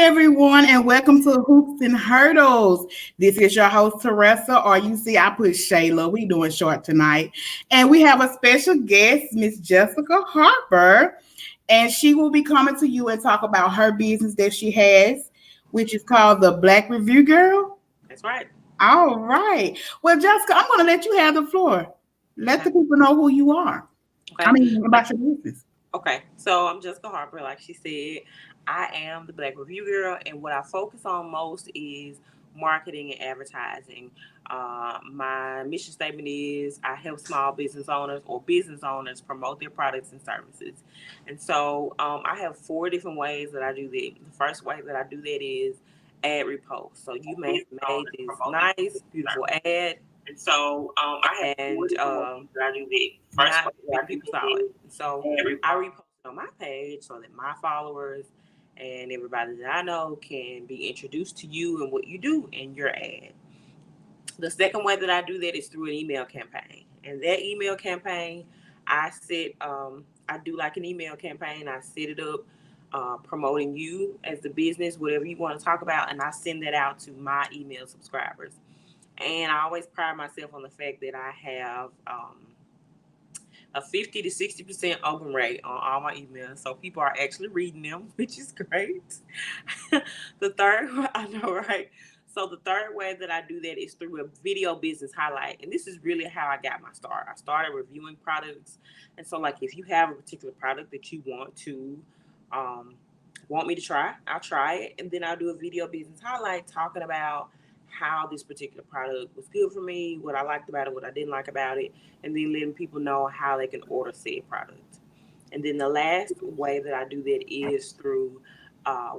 everyone, and welcome to Hoops and Hurdles. This is your host, Teresa, or you see, I put Shayla. We doing short tonight. And we have a special guest, Miss Jessica Harper, and she will be coming to you and talk about her business that she has, which is called the Black Review Girl. That's right. All right. Well, Jessica, I'm going to let you have the floor. Let Okay. the people know who you are. I Okay. mean, Like, about your business. okay. So I'm Jessica Harper. Like she said, I am the Black Review Girl, and what I focus on most is marketing and advertising. My mission statement is I help small business owners or business owners promote their products and services. And so I have four different ways that I do that. The first way that I do that is ad repost. So you may have made this nice, beautiful ad And so I have four and different ways that I do that. First not way that many I do people saw it. that So is every I reposted on my page so that my followers and everybody that I know can be introduced to you and what you do in your ad. The second way that I do that is through an email campaign. And that email campaign, I do like an email campaign. I set it up promoting you as the business, whatever you want to talk about, and I send that out to my email subscribers. And I always pride myself on the fact that I have a 50 to 60% open rate on all my emails. So people are actually reading them, which is great. The third, I know, right? So the third way that I do that is through a video business highlight. And this is really how I got my start. I started reviewing products. And so like if you have a particular product that you um, want me to try, I'll try it. And then I'll do a video business highlight talking about how this particular product was good for me, what I liked about it, what I didn't like about it, and then letting people know how they can order said product. And then the last way that I do that is through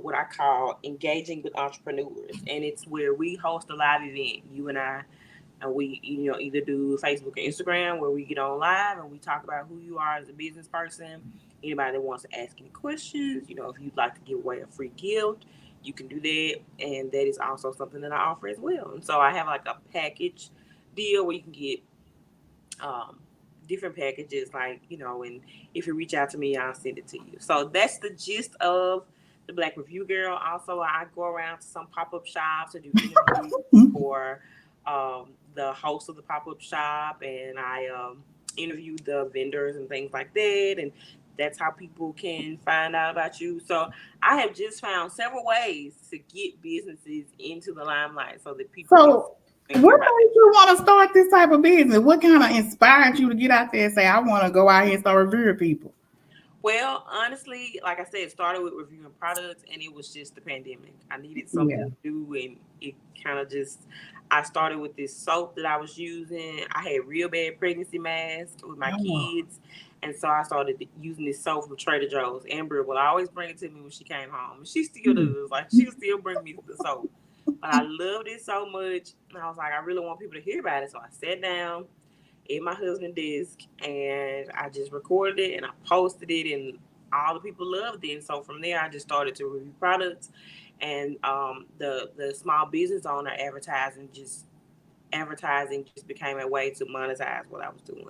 what I call engaging with entrepreneurs, and it's where we host a live event, you and we either do Facebook or Instagram where we get on live and we talk about who you are as a business person. Anybody that wants to ask any questions, if you'd like to give away a free gift, you can do that, and that is also something that I offer as well. And so I have like a package deal where you can get um, different packages, and if you reach out to me, I'll send it to you. So that's the gist of the Black Review Girl. Also, I go around to some pop up shops and do interviews for the host of the pop up shop, and I interview the vendors and things like that. And that's how people can find out about you. So I have just found several ways to get businesses into the limelight so that people can So, hear what about them. made you want to start this type of business? What kind of inspired you to get out there and say, I want to go out here and start reviewing people? Well, honestly, like I said, it started with reviewing products and it was just the pandemic. I needed something Yeah. to do and it kind of just, I started with this soap that I was using. I had real bad pregnancy masks with my Oh, kids. And so I started using this soap from Trader Joe's. Amber will always bring it to me when she came home. And she still hmm. does. Like, she'll still bring me the soap. But I loved it so much. And I was like, I really want people to hear about it. So I sat down in my husband's desk and I just recorded it and I posted it and all the people loved it. And so from there I just started to review products and the small business owner advertising just became a way to monetize what I was doing.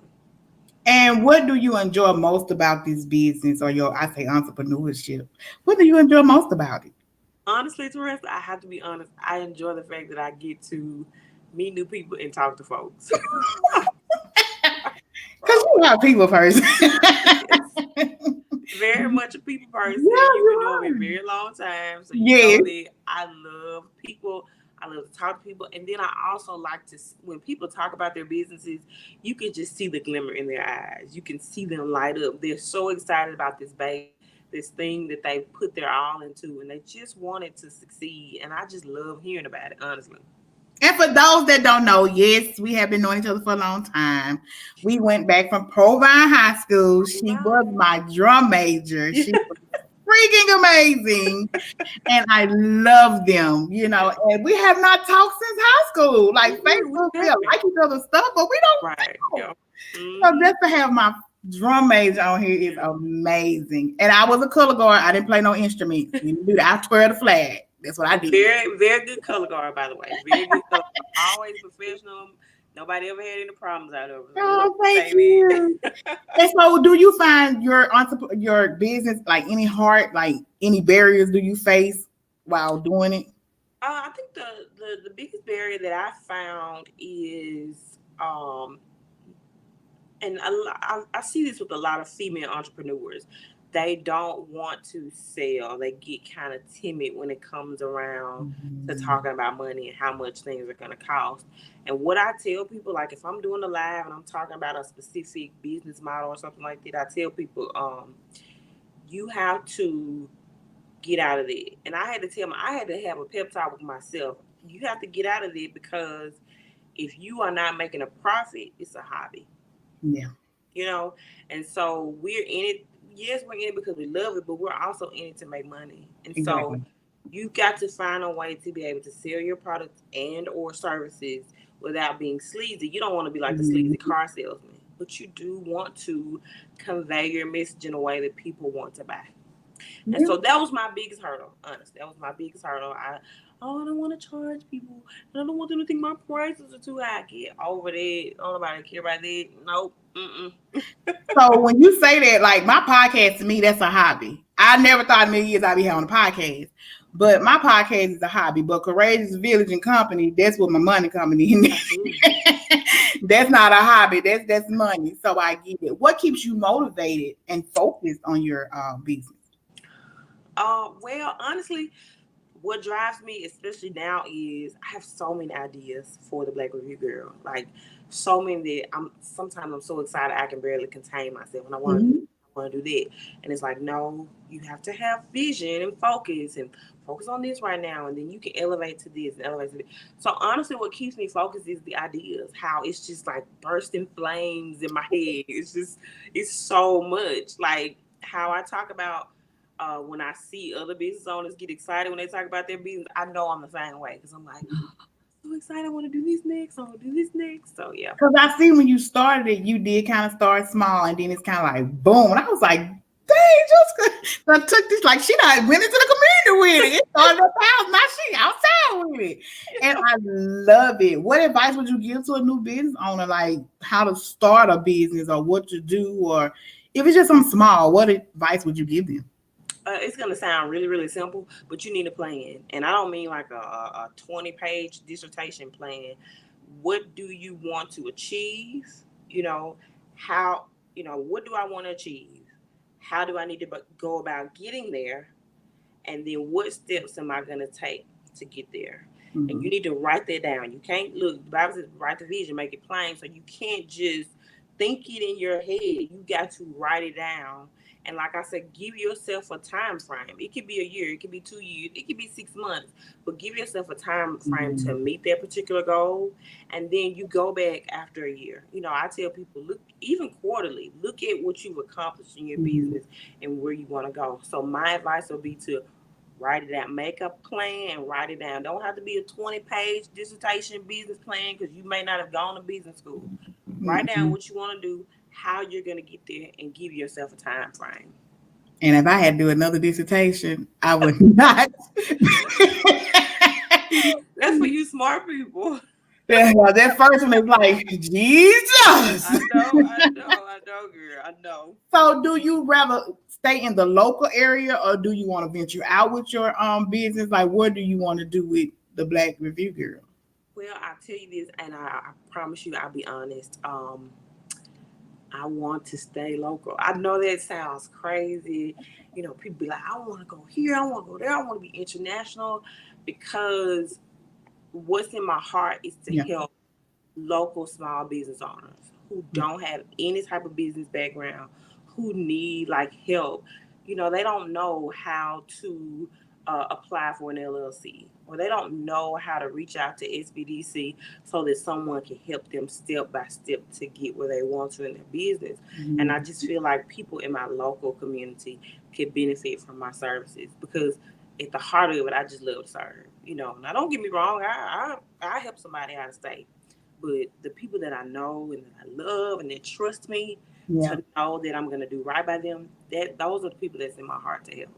And what do you enjoy most about this business or I say entrepreneurship? What do you enjoy most about it? Honestly, Teresa, I have to be honest. I enjoy the fact that I get to meet new people and talk to folks. Because you are a people person. Yes. Very much a people person. Yeah, You've been you knowing me a are. very long time, so you know Yes. that I love people. I love to talk to people, and then I also like to when people talk about their businesses, you can just see the glimmer in their eyes. You can see them light up. They're so excited about this baby, this thing that they put their all into, and they just want it to succeed. And I just love hearing about it, honestly. And for those that don't know, yes, we have been knowing each other for a long time. We went back from Provine High School. She was Right. my drum major. She was freaking amazing. And I love them. And we have not talked since high school. Like We Facebook, we haven't. like each other's stuff, but we Right. don't talk. Yeah. So Hmm. just to have my drum major on here is amazing. And I was a color guard. I didn't play no instrument. You do that. I twirl the flag. That's what I did. Very, very good color guard, by the way. Very good color guard. Always professional. Nobody ever had any problems out of it. So I just want Oh, to thank say you. that. And so, do you find your business like any hard, like any barriers do you face while doing it? I think the biggest barrier that I found is and I see this with a lot of female entrepreneurs. They don't want to sell. They get kind of timid when it comes around to Mhm. talking about money and how much things are going to cost. And what I tell people, like if I'm doing a live and I'm talking about a specific business model or something like that, I tell people, you have to get out of it. And I had to I had to have a pep talk with myself. You have to get out of it because if you are not making a profit, it's a hobby, Yeah, you know. And so we're in it. Yes, we're in it because we love it, but we're also in it to make money. And so exactly. you got to find a way to be able to sell your products and or services without being sleazy. You don't want to be like the sleazy Mhm. car salesman, but you do want to convey your message in a way that people want to buy. And Yeah. so that was my biggest hurdle. Honestly, that was my biggest hurdle. I don't want to charge people. I don't want them to think my prices are too high. Get over that. Don't nobody care about that. Nope. Mm-mm. So when you say that, like my podcast to me, that's a hobby. I never thought in a million years I'd be having a podcast. But my podcast is a hobby. But Courageous Village and Company, that's what my money coming in. Absolutely. That's not a hobby. That's money. So I get it. What keeps you motivated and focused on your business? Well, honestly, what drives me, especially now, is I have so many ideas for the Black Review Girl. Like so many that I'm so excited I can barely contain myself, and I want to do this, Mhm. I want to do that, and it's like no, you have to have vision and focus on this right now, and then you can elevate to this and elevate to this. So honestly, what keeps me focused is the ideas. How it's just like bursting flames in my head. It's so much like how I talk about when I see other business owners get excited when they talk about their business, I know I'm the same way because I'm like, so excited. I want to do this next. I want to do this next. So yeah. Because I see when you started it, you did kind of start small, and then it's kind of like boom. And I was like, dang, just I took this like she done went into the community with it. It started up house, now she outside with it, and I love it. What advice would you give to a new business owner, like how to start a business or what to do, or if it's just something small, what advice would you give them? It's gonna sound really, really simple, but you need a plan, and I don't mean like a 20-page dissertation plan. What do you want to achieve? You know, how what do I want to achieve? How do I need to go about getting there? And then what steps am I going to take to get there? And you Mm-hmm. need to write that down. You can't look, the Bible says, write the vision, make it plain. So you can't just think it in your head. You got to write it down. And like I said, give yourself a time frame. It could be a year, it could be 2 years, it could be 6 months, but give yourself a time frame to Mm-hmm. meet that particular goal. And then you go back after a year. I tell people, look, even quarterly, look at what you've accomplished in your Mm-hmm. business and where you want to go. So my advice would be to write it out, make a plan and write it down. Don't have to be a 20-page dissertation business plan because you may not have gone to business school. Write down Mm-hmm. what you want to do, how you're going to get there, and give yourself a time frame. And if I had to do another dissertation, I would not. That's for you smart people. Yeah, that first one is like Jesus. I know, girl. I know. So, do you rather stay in the local area or do you want to venture out with your business? Like, what do you want to do with the Black Review Girl? Well, I'll tell you this, and I promise you, I'll be honest. I want to stay local. I know that sounds crazy. People be like, I want to go here, I want to go there, I want to be international because what's in my heart is to Yeah. help local small business owners who don't have any type of business background, who need like help. They don't know how to apply for an LLC, or they don't know how to reach out to SBDC so that someone can help them step by step to get where they want to in their business. And I Mhm. just feel like people in my local community could benefit from my services because at the heart of it, I just love to serve. Now don't get me wrong, I help somebody out of state, but the people that I know and that I love and that trust me Yeah. to know that I'm gonna do right by them, that those are the people that's in my heart to help.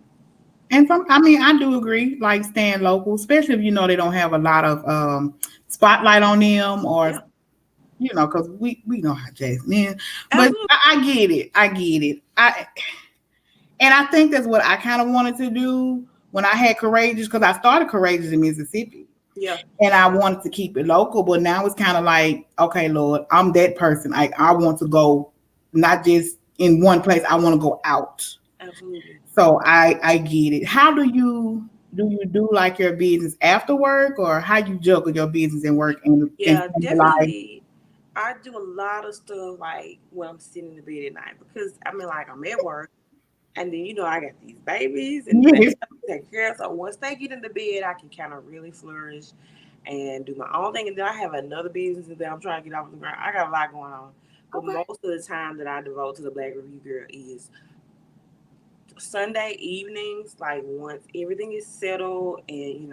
And I mean, I do agree, like staying local, especially if you know they don't have a lot of spotlight on them, or Yeah, because we know how Jackson is. But absolutely. I get it, I get it. I think that's what I kind of wanted to do. when I had Courageous, because I started Courageous in Mississippi. Yeah. And I wanted to keep it local, but now it's kind of like, okay, Lord, I'm that person. Like I want to go not just in one place, I want to go out. Absolutely. So I get it. How do like your business after work, or how you juggle your business and work and Yeah, family life? definitely. I do a lot of stuff like when I'm sitting in the bed at night because I mean, like I'm at work, and then I got these babies and the babies Yes. I have to take care of. So once they get in the bed, I can kind of really flourish and do my own thing. And then I have another business that I'm trying to get off the ground. I got a lot going on, but Okay. most of the time that I devote to the Black Review Girl is Sunday evenings. Like once everything is settled and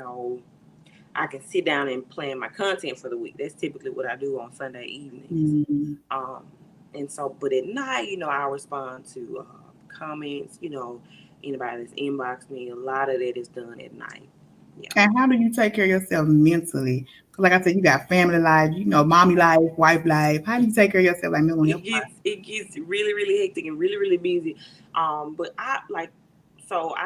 I can sit down and plan my content for the week. That's typically what I do on Sunday evenings. Mhm. Um, and so, but at night, I'll respond to comments. Anybody that's inboxed me, a lot of that is done at night. Yeah. And how do you take care of yourself mentally? 'Cause like I said, you got family life, mommy life, wife life. How do you take care of yourself like mental health wise? It gets really really hectic and really really busy. But I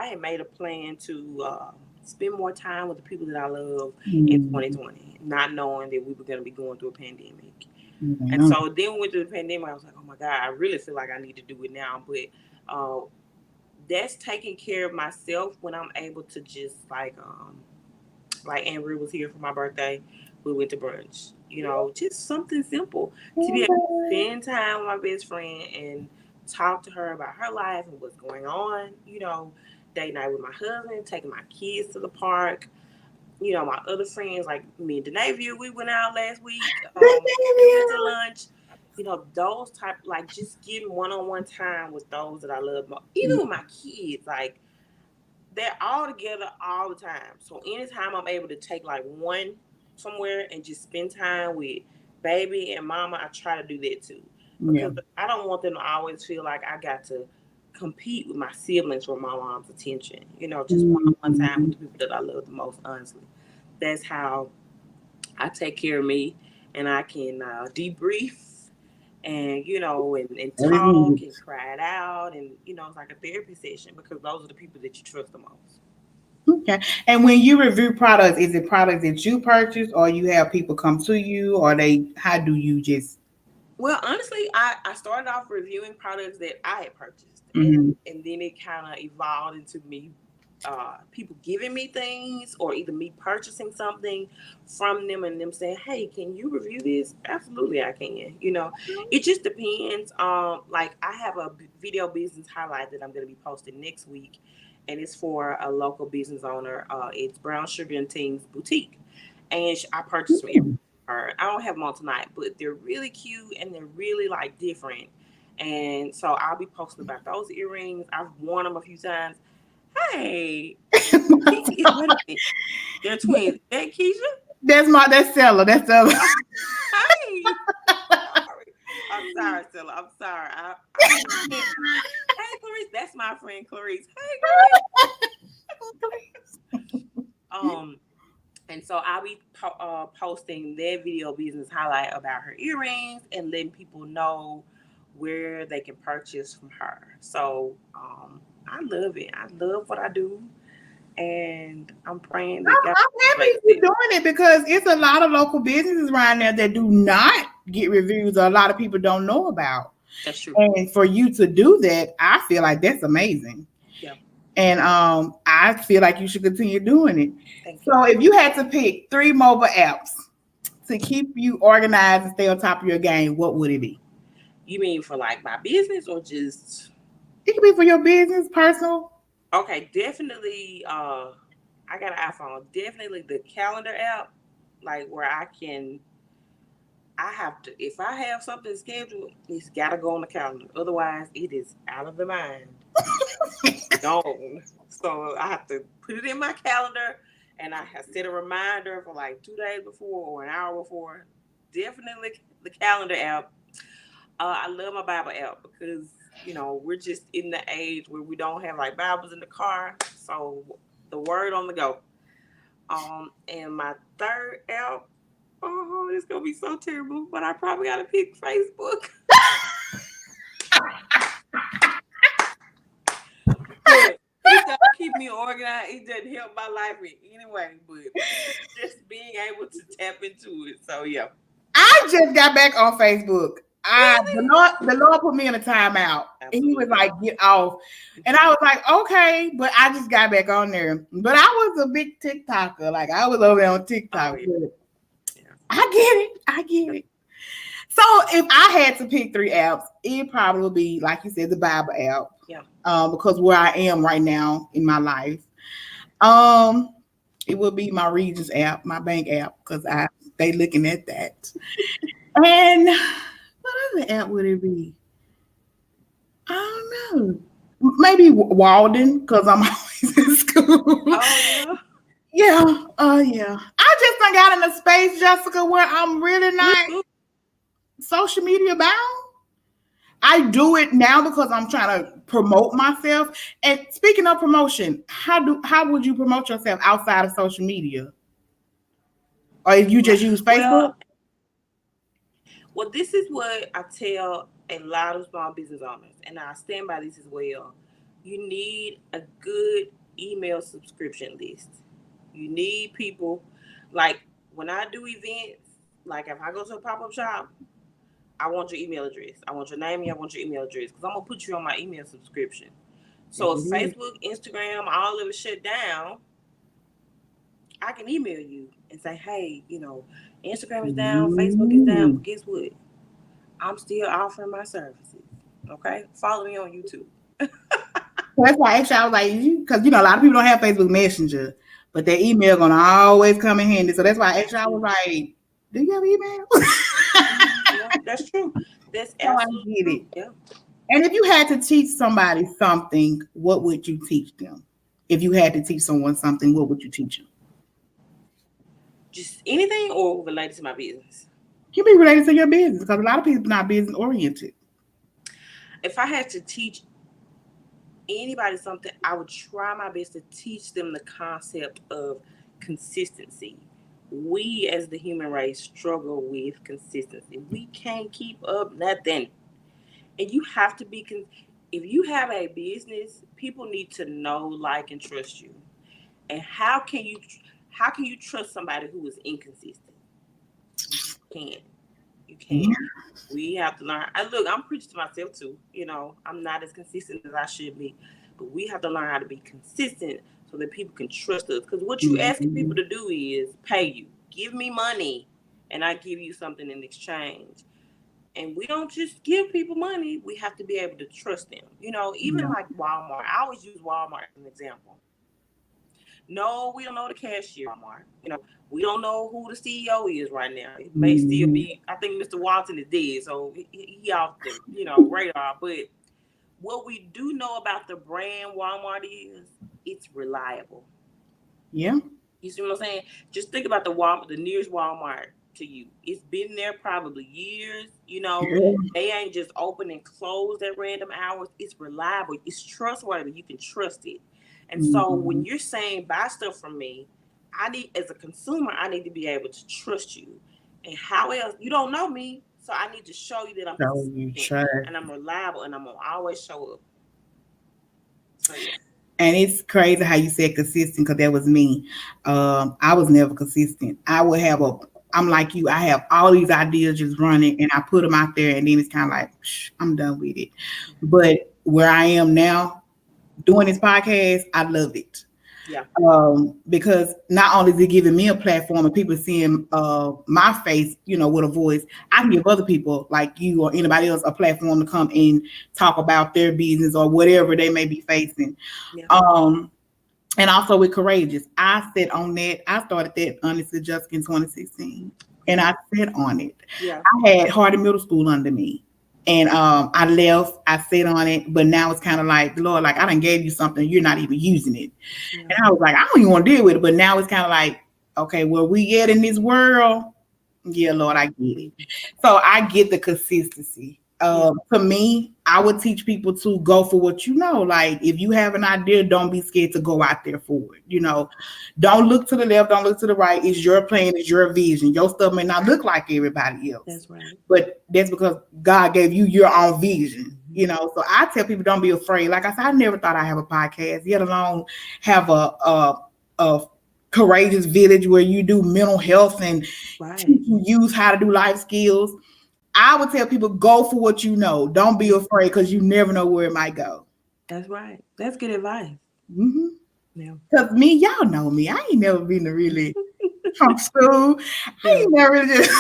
had made a plan to spend more time with the people that I love in Mm, 2020, not knowing that we were going to be going through a pandemic. And yeah. so then we went through the pandemic. I was like, oh my God, I really feel like I need to do it now. But uh, that's taking care of myself when I'm able to just like Andrew was here for my birthday. We went to brunch. Just something simple to be able to spend time with my best friend and talk to her about her life and what's going on. Date night with my husband, taking my kids to the park. My other friends, like me and Denavia, we went out last week. We went to lunch. Those type, like just getting one-on-one time with those that I love most. Even with my kids, like they're all together all the time. So anytime I'm able to take like one somewhere and just spend time with baby and mama, I try to do that too. Yeah. Because I don't want them to always feel like I got to compete with my siblings for my mom's attention. Just one-on-one time with Mhm. the people that I love the most, honestly. That's how I take care of me, and I can debrief and and That is talk needed. and cry it out, and it's like a therapy session because those are the people that you trust the most. Okay. And when you review products, is it products that you purchase, or you have people come to you, or how do you just? Well, honestly, I started off reviewing products that I had purchased, Mhm. and then it kind of evolved into me, people giving me things, or either me purchasing something from them and them saying, "Hey, can you review this?" Absolutely, I can. It just depends. Like I have a video business highlight that I'm going to be posting next week, and it's for a local business owner. It's Brown Sugar and Teens Boutique, and I purchased from her. I don't have them on tonight, but they're really cute and they're really like different. And so I'll be posting about those earrings. I've worn them a few times. Hey, wait a minute. They're twins. Hey, Keisha. That's Stella. That's Stella. Hey. Sorry. I'm sorry, Stella. I'm sorry. I can't. Hey, Clarice. That's my friend Clarice. Hey, Clarice. Um, And so I'll be posting their video business highlight about her earrings and letting people know where they can purchase from her. So I love it. I love what I do, and I'm praying that God I'm happy blesses you're it. doing it because it's a lot of local businesses around there that do not get reviews, or a lot of people don't know about. That's true. And for you to do that, I feel like that's amazing. Yeah. And I feel like you should continue doing it. Thank you. So if you had to pick three mobile apps to keep you organized and stay on top of your game, what would it be? You mean for like my business or just? It could be for your business, personal. Okay, definitely. I got an iPhone. Definitely the calendar app, like where I have to, if I have something scheduled, it's got to go on the calendar. Otherwise, it is out of the mind, gone. So I have to put it in my calendar, and I have set a reminder for like 2 days before or an hour before. Definitely the calendar app. I love my Bible app because we're just in the age where we don't have like Bibles in the car, so the word on the go. And my third app, oh, it's gonna be so terrible, but I probably gotta pick Facebook. But it's gonna keep me organized. It doesn't help my life in any way, but just being able to tap into it. So yeah. I just got back on Facebook. Really? The Lord put me in a timeout. And he was Absolutely. like, get off. And I was like, okay, but I just got back on there. But I was a big TikToker. Like I was over there on TikTok. Oh yeah. But Yeah. I get it. I get it. So if I had to pick three apps, it probably would be, like you said, the Bible app. Yeah. Because where I am right now in my life. Um, it would be my Regions app, my bank app, because I they looking at that. And what other app would it be? I don't know. Maybe Walden, because I'm always in school. Oh yeah. Yeah, yeah. I just done got in a space, Jessica, where I'm really not Woo-hoo. social media bound. I do it now because I'm trying to promote myself. And speaking of promotion, how would you promote yourself outside of social media? Or if you just use Facebook? Well, well, this is what I tell a lot of small business owners, and I stand by this as well. You need a good email subscription list. You need people like when I do events, like if I go to a pop up shop, I want your email address. I want your name and I want your email address because I'm gonna put you on my email subscription. So if Facebook, Instagram, all of it shut down, I can email you and say, hey, Instagram is down, Facebook is down, but guess what? I'm still offering my services. Okay? Follow me on YouTube. That's why actually I was like, because a lot of people don't have Facebook Messenger, but their email gonna always come in handy. So that's why actually I was like, do you have email? Yeah, that's true. That's So I absolutely get true. it. Yeah. And if you had to teach somebody something, what would you teach them? If you had to teach someone something, what would you teach them? Just anything or related to my business. Can be related to your business because a lot of people are not business oriented. If I had to teach anybody something, I would try my best to teach them the concept of consistency. We as the human race struggle with consistency. We can't keep up nothing. And you have to be if you have a business, people need to know, like, and trust you. And how can you trust somebody who is inconsistent? You can't. You can't. We have to learn. I'm preaching to myself too. I'm not as consistent as I should be, but we have to learn how to be consistent so that people can trust us. Because what you asking people to do is pay you, give me money, and I give you something in exchange. And we don't just give people money. We have to be able to trust them. Even like Walmart. I always use Walmart as an example. No, we don't know the cashier Walmart. We don't know who the CEO is right now. It may still be, I think Mr. Walton is dead, so he off the, radar. But what we do know about the brand Walmart is it's reliable. Yeah. You see what I'm saying? Just think about the nearest Walmart to you. It's been there probably years. They ain't just open and close at random hours. It's reliable. It's trustworthy. You can trust it. And so when you're saying buy stuff from me, as a consumer, I need to be able to trust you. And how else? You don't know me, so I need to show you that I'm consistent and I'm reliable and I'm gonna always show up. So yeah. And it's crazy how you said consistent because that was me. I was never consistent. I'm like you, I have all these ideas just running and I put them out there and then it's kind of like, I'm done with it. But where I am now, doing this podcast, I love it. Yeah. Because not only is it giving me a platform and people seeing my face, with a voice, I can give other people like you or anybody else a platform to come and talk about their business or whatever they may be facing. Yeah. And also with Courageous, I sat on that. I started that honestly just in 2016, and I sat on it. Yeah. I had Hardy Middle School under me. And I left, I sat on it, but now it's kind of like, Lord, like I done gave you something, you're not even using it. Yeah. And I was like, I don't even want to deal with it. But now it's kind of like, okay, where we at in this world? Yeah, Lord, I get it. So I get the consistency. To me, I would teach people to go for what you know. Like if you have an idea, don't be scared to go out there for it. Don't look to the left, don't look to the right. It's your plan, it's your vision. Your stuff may not look like everybody else. That's right. But that's because God gave you your own vision. You know, so I tell people don't be afraid. Like I said, I never thought I'd have a podcast, yet alone have a courageous village where you do mental health and Right. teach you use how to do life skills. I would tell people go for what you know. Don't be afraid because you never know where it might go. That's right. That's good advice. Mm-hmm. Yeah. Cause me, y'all know me. I ain't never been to really from school. I Yeah. ain't never really just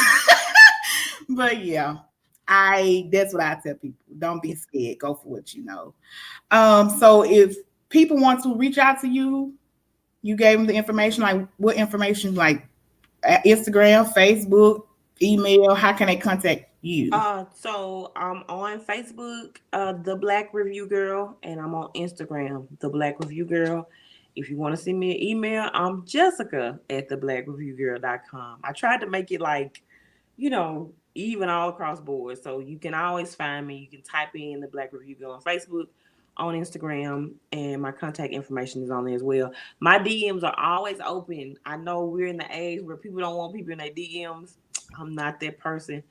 but yeah. That's what I tell people. Don't be scared. Go for what you know. So if people want to reach out to you, you gave them the information, like what information, like Instagram, Facebook, email, how can they contact you? So I'm on Facebook, the Black Review Girl, and I'm on Instagram, the Black Review Girl. If you want to send me an email, I'm Jessica at theblackreviewgirl.com. I tried to make it like, even all across board. So you can always find me. You can type in the Black Review Girl on Facebook, on Instagram, and my contact information is on there as well. My DMs are always open. I know we're in the age where people don't want people in their DMs. I'm not that person.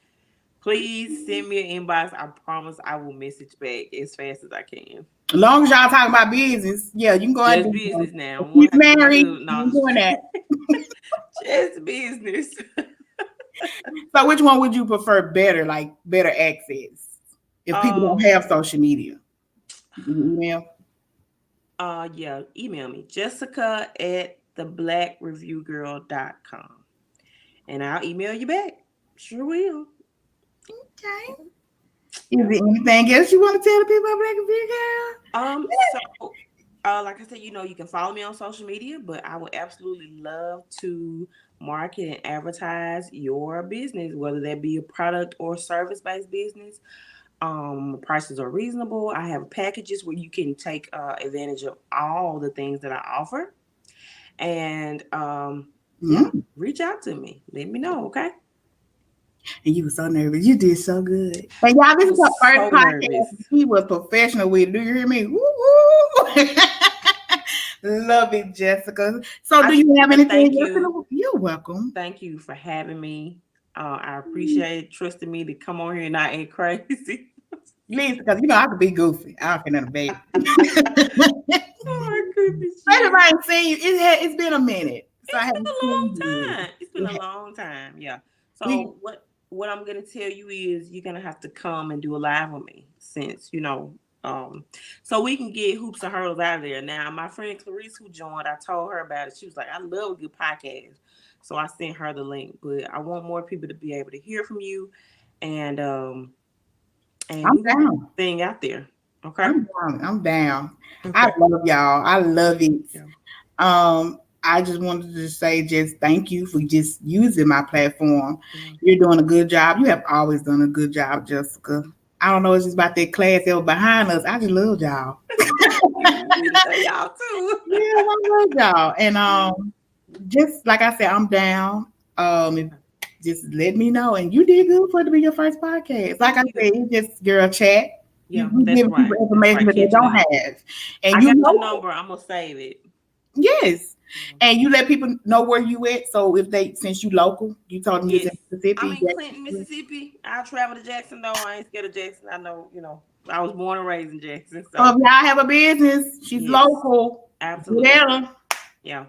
Please send me an inbox. I promise I will message back as fast as I can. As long as y'all talking about business, yeah, you can go ahead Just and do that. business now. If We he's won't have to go married, into you no. ain't doing that. Just business. So which one would you prefer better, like better access? If people don't um. have social media. Email. Yeah. Email me Jessica at theblackreviewgirl.com, and I'll email you back. Sure will. Okay. Is Yeah. there anything else you want to tell the people about Black and Big Girl? So like I said, you can follow me on social media, but I would absolutely love to market and advertise your business, whether that be a product or service based business. Prices are reasonable. I have packages where you can take advantage of all the things that I offer. And yeah, Mm. reach out to me. Let me know, okay? And you were so nervous. You did so good. And y'all, I this is was our first so nervous. podcast. He was professional with it. Do you hear me? Woo woo. Love it, Jessica. So I do just you have want to anything thank else? you. You're welcome. Thank you for having me. I appreciate trusting me to come on here and not act crazy. Listen, because I could be goofy. I don't care nothing about Oh my goodness, yes. Everybody seen you. It's been a minute. So I It's been haven't a seen long you. time. It's been a long time. Yeah. We So what I'm gonna tell you is you're gonna have to come and do a live with me since um so we can get hoops and hurdles out of there. Now my friend Clarice who joined, I told her about it. She was like, I love a good podcast. So I sent her the link. But I want more people to be able to hear from you and I'm we're gonna get down. this thing out there. Okay? I'm down. I'm down. I Okay. love y'all. I love it. Yeah. I just wanted to say just thank you for just using my platform. Yeah. You're doing a good job. You have always done a good job, Jessica. I don't know, it's just about that class that was behind us. I just love y'all. Thank you. We love y'all too. Yeah, I love y'all. And just like I said, I'm down. If, just let me know. And you did good for it to be your first podcast. Like I Thank you. said, it's just girl chat. Yeah, You that's giving people right. That's information right. that they Catching don't up. have. And I you got your know, number. I'm gonna save it. yes. Yeah. And you let people know where you at. So if they, since you local, you told them you was Yes. in I'm Mississippi. in Clinton, Mississippi. I travel to Jackson though. I ain't scared of Jackson. I know, I was born and raised in Jackson. So if So y'all have a business, she's yes, local. Get absolutely. at her. Yeah.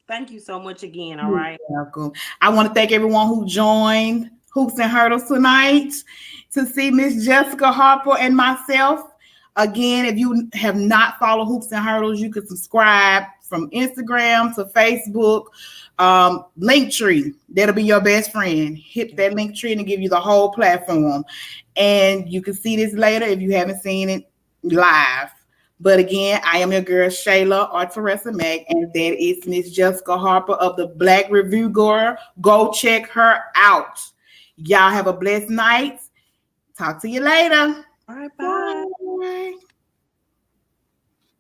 Thank you so much again. All You're right. welcome. I want to thank everyone who joined Hoops and Hurdles tonight to see Miss Jessica Harper and myself. Again, if you have not followed Hoops and Hurdles, you can subscribe from Instagram to Facebook. Linktree, that'll be your best friend. Hit that link tree and it'll give you the whole platform. And you can see this later if you haven't seen it live. But again, I am your girl Shayla or Teresa Mack, and that is Miss Jessica Harper of the Black Review Girl. Go check her out. Y'all have a blessed night. Talk to you later. All right. Bye. Bye.